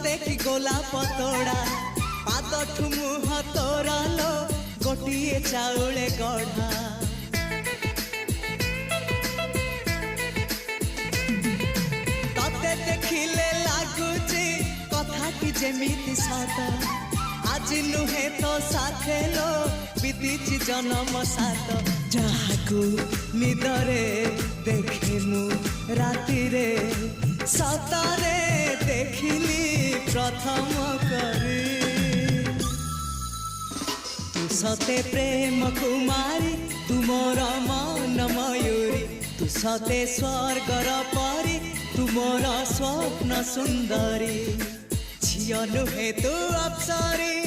सते कि गोलाप तोड़ा पाद मुह तोरा लो गोटिए चाउले गढ़ा तते देखिले लागुची कथा कि जेमिति सत आज नुहे तो साथे लो बीतीची जन्म सात जहाकू निदरे देखे मु राति रे सतरे देखिली प्रथम करी तू सते प्रेम कुमारी तुमर मन मयूरी तू सते स्वर्गर परी तुमर स्वप्न सुंदरी झियो नुहे तू अप्सरी।